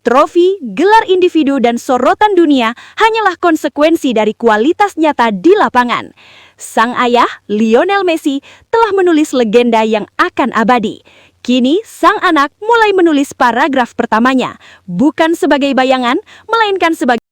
Trofi, gelar individu dan sorotan dunia hanyalah konsekuensi dari kualitas nyata di lapangan. Sang ayah, Lionel Messi, telah menulis legenda yang akan abadi. Kini, sang anak mulai menulis paragraf pertamanya, bukan sebagai bayangan, melainkan sebagai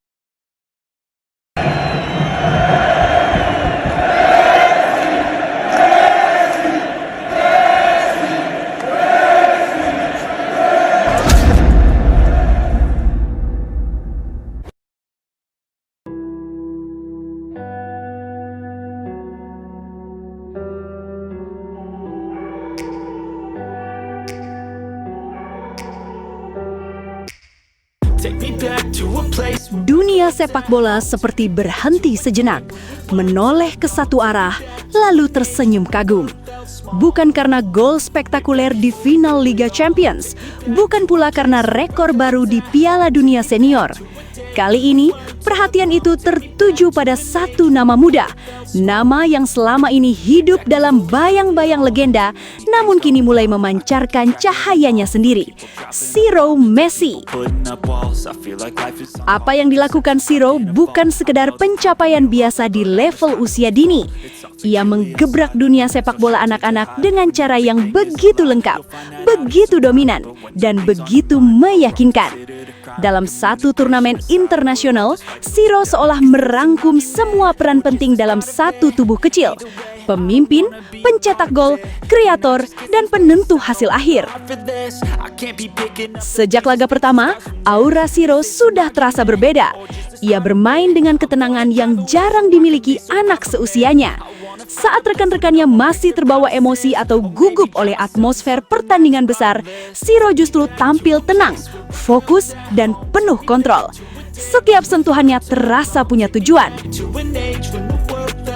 dunia sepak bola seperti berhenti sejenak, menoleh ke satu arah, lalu tersenyum kagum. Bukan karena gol spektakuler di final Liga Champions, bukan pula karena rekor baru di Piala Dunia Senior. Kali ini, perhatian itu tertuju pada satu nama muda. Nama yang selama ini hidup dalam bayang-bayang legenda, namun kini mulai memancarkan cahayanya sendiri. Ciro Messi. Apa yang dilakukan Ciro bukan sekedar pencapaian biasa di level usia dini. Ia menggebrak dunia sepak bola anak-anak dengan cara yang begitu lengkap, begitu dominan, dan begitu meyakinkan. Dalam satu turnamen internasional, Ciro seolah merangkum semua peran penting dalam satu tubuh kecil. Pemimpin, pencetak gol, kreator, dan penentu hasil akhir. Sejak laga pertama, aura Ciro sudah terasa berbeda. Ia bermain dengan ketenangan yang jarang dimiliki anak seusianya. Saat rekan-rekannya masih terbawa emosi atau gugup oleh atmosfer pertandingan besar, Ciro justru tampil tenang, fokus, dan penuh kontrol. Setiap sentuhannya terasa punya tujuan.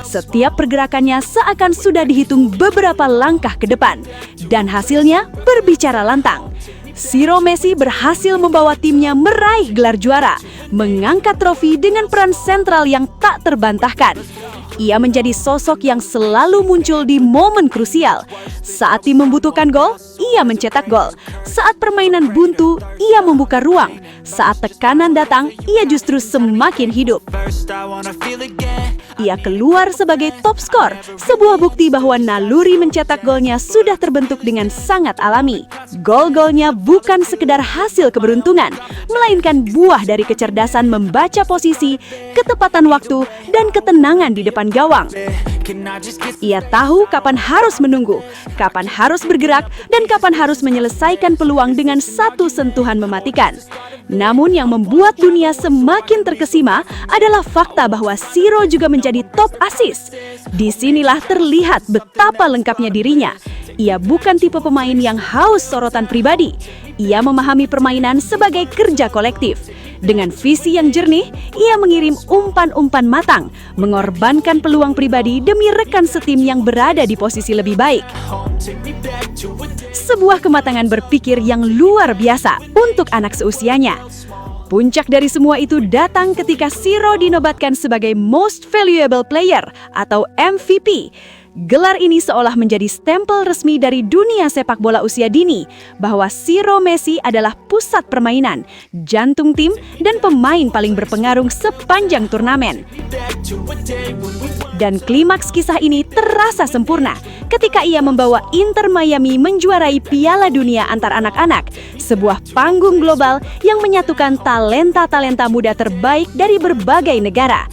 Setiap pergerakannya seakan sudah dihitung beberapa langkah ke depan. Dan hasilnya berbicara lantang. Ciro Messi berhasil membawa timnya meraih gelar juara, mengangkat trofi dengan peran sentral yang tak terbantahkan. Ia menjadi sosok yang selalu muncul di momen krusial. Saat tim membutuhkan gol, ia mencetak gol. Saat permainan buntu, ia membuka ruang. Saat tekanan datang, ia justru semakin hidup. Ia keluar sebagai top skor, sebuah bukti bahwa naluri mencetak golnya sudah terbentuk dengan sangat alami. Gol-golnya bukan sekedar hasil keberuntungan, melainkan buah dari kecerdasan membaca posisi, ketepatan waktu, dan ketenangan di depan gawang. Ia tahu kapan harus menunggu, kapan harus bergerak, dan kapan harus menyelesaikan peluang dengan satu sentuhan mematikan. Namun yang membuat dunia semakin terkesima adalah fakta bahwa Ciro juga menjadi top assist. Disinilah terlihat betapa lengkapnya dirinya. Ia bukan tipe pemain yang haus sorotan pribadi. Ia memahami permainan sebagai kerja kolektif. Dengan visi yang jernih, ia mengirim umpan-umpan matang, mengorbankan peluang pribadi demi rekan setim yang berada di posisi lebih baik. Sebuah kematangan berpikir yang luar biasa untuk anak seusianya. Puncak dari semua itu datang ketika Ciro dinobatkan sebagai Most Valuable Player atau MVP. Gelar ini seolah menjadi stempel resmi dari dunia sepak bola usia dini bahwa Ciro Messi adalah pusat permainan, jantung tim, dan pemain paling berpengaruh sepanjang turnamen. Dan klimaks kisah ini terasa sempurna ketika ia membawa Inter Miami menjuarai Piala Dunia antar anak-anak, sebuah panggung global yang menyatukan talenta-talenta muda terbaik dari berbagai negara.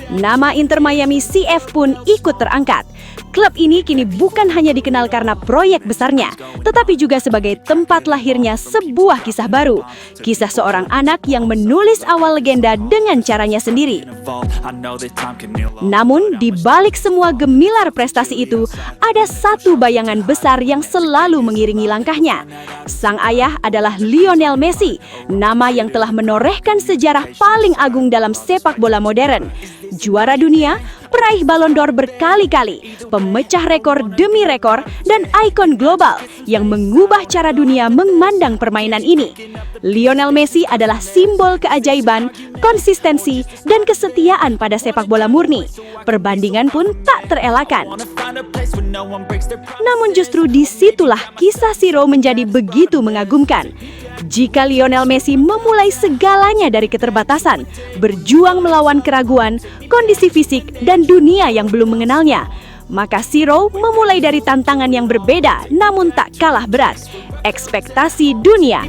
Nama Inter Miami CF pun ikut terangkat. Klub ini kini bukan hanya dikenal karena proyek besarnya, tetapi juga sebagai tempat lahirnya sebuah kisah baru. Kisah seorang anak yang menulis awal legenda dengan caranya sendiri. Namun, di balik semua gemilar prestasi itu, ada satu bayangan besar yang selalu mengiringi langkahnya. Sang ayah adalah Lionel Messi, nama yang telah menorehkan sejarah paling agung dalam sepak bola modern. Juara dunia, peraih Ballon d'Or berkali-kali, pemecah rekor demi rekor, dan ikon global yang mengubah cara dunia memandang permainan ini. Lionel Messi adalah simbol keajaiban, konsistensi, dan kesetiaan pada sepak bola murni. Perbandingan pun tak terelakkan. Namun justru disitulah kisah Ciro menjadi begitu mengagumkan. Jika Lionel Messi memulai segalanya dari keterbatasan, berjuang melawan keraguan, kondisi fisik, dan dunia yang belum mengenalnya, maka Zero memulai dari tantangan yang berbeda namun tak kalah berat, ekspektasi dunia.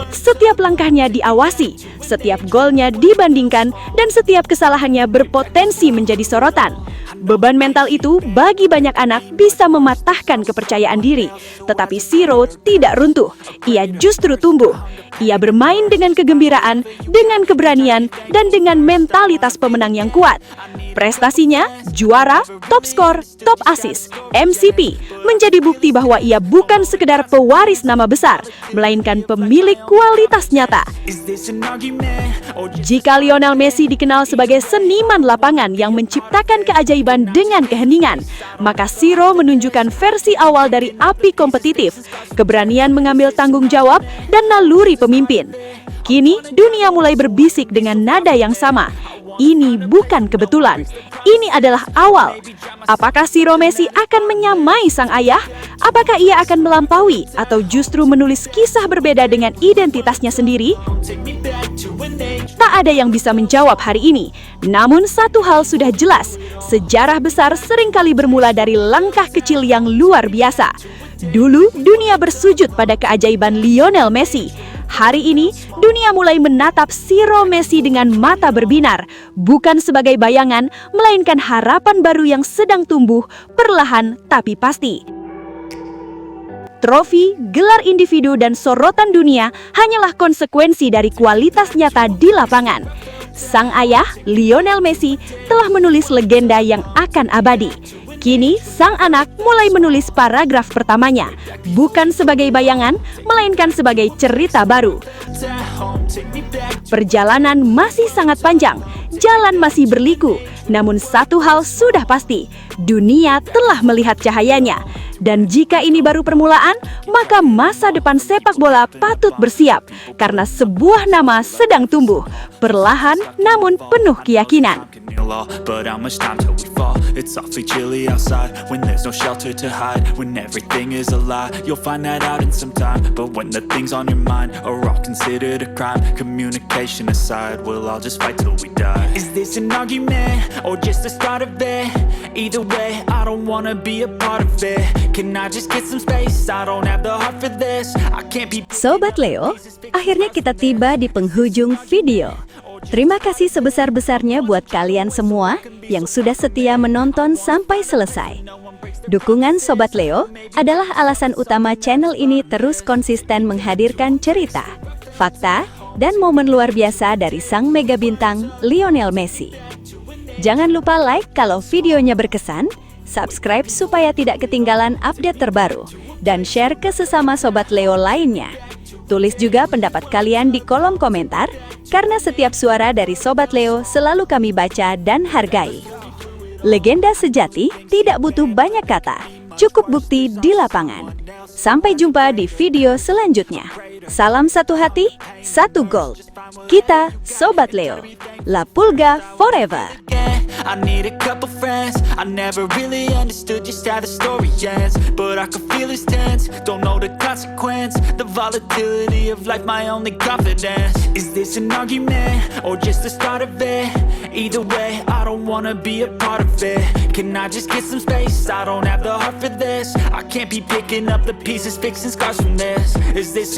Setiap langkahnya diawasi, setiap golnya dibandingkan, dan setiap kesalahannya berpotensi menjadi sorotan. Beban mental itu bagi banyak anak bisa mematahkan kepercayaan diri. Tetapi Zero tidak runtuh, ia justru tumbuh. Ia bermain dengan kegembiraan, dengan keberanian, dan dengan mentalitas pemenang yang kuat. Prestasinya, juara, top skor, top assist, MCP, menjadi bukti bahwa ia bukan sekedar pewaris nama besar, melainkan pemilik kualitas nyata. Jika Lionel Messi dikenal sebagai seniman lapangan yang menciptakan keajaiban dengan keheningan, maka Zero menunjukkan versi awal dari api kompetitif, keberanian mengambil tanggung jawab, dan naluri pemimpin. Kini, dunia mulai berbisik dengan nada yang sama. Ini bukan kebetulan, ini adalah awal. Apakah Zero Messi akan menyamai sang ayah? Apakah ia akan melampaui atau justru menulis kisah berbeda dengan identitasnya sendiri? Tak ada yang bisa menjawab hari ini. Namun satu hal sudah jelas, sejarah besar seringkali bermula dari langkah kecil yang luar biasa. Dulu dunia bersujud pada keajaiban Lionel Messi. Hari ini, dunia mulai menatap Zero Messi dengan mata berbinar, bukan sebagai bayangan, melainkan harapan baru yang sedang tumbuh, perlahan tapi pasti. Trofi, gelar individu, dan sorotan dunia hanyalah konsekuensi dari kualitas nyata di lapangan. Sang ayah, Lionel Messi, telah menulis legenda yang akan abadi. Kini, sang anak mulai menulis paragraf pertamanya, bukan sebagai bayangan, melainkan sebagai cerita baru. Perjalanan masih sangat panjang, jalan masih berliku, namun satu hal sudah pasti, dunia telah melihat cahayanya. Dan jika ini baru permulaan, maka masa depan sepak bola patut bersiap, karena sebuah nama sedang tumbuh, perlahan namun penuh keyakinan. But how much time till we fall? It's awfully chilly outside when there's no shelter to hide. When everything is a lie, you'll find that out in some time. But when the things on your mind are all considered a crime, communication aside, we'll all just fight till we die. Is this an argument or just the start of it? Either way, I don't wanna be a part of it. Can I just get some space? I don't have the heart for this. I can't be. Sobat Leo, akhirnya kita tiba di penghujung video. Terima kasih sebesar-besarnya buat kalian semua yang sudah setia menonton sampai selesai. Dukungan Sobat Leo adalah alasan utama channel ini terus konsisten menghadirkan cerita, fakta, dan momen luar biasa dari sang mega bintang Lionel Messi. Jangan lupa like kalau videonya berkesan, subscribe supaya tidak ketinggalan update terbaru, dan share ke sesama Sobat Leo lainnya. Tulis juga pendapat kalian di kolom komentar, karena setiap suara dari Sobat Leo selalu kami baca dan hargai. Legenda sejati tidak butuh banyak kata, cukup bukti di lapangan. Sampai jumpa di video selanjutnya. Salam satu hati, satu gold. Kita Sobat Leo. La Pulga forever. I need a couple friends. I never really understood just how the story ends, but I can feel it's tense. Don't know the consequence. The volatility of life, my only confidence. Is this an argument or just the start of it? Either way, I don't wanna be a part of it. Can I just get some space? I don't have the heart for this. I can't be picking up the pieces, fixing scars from this. Is this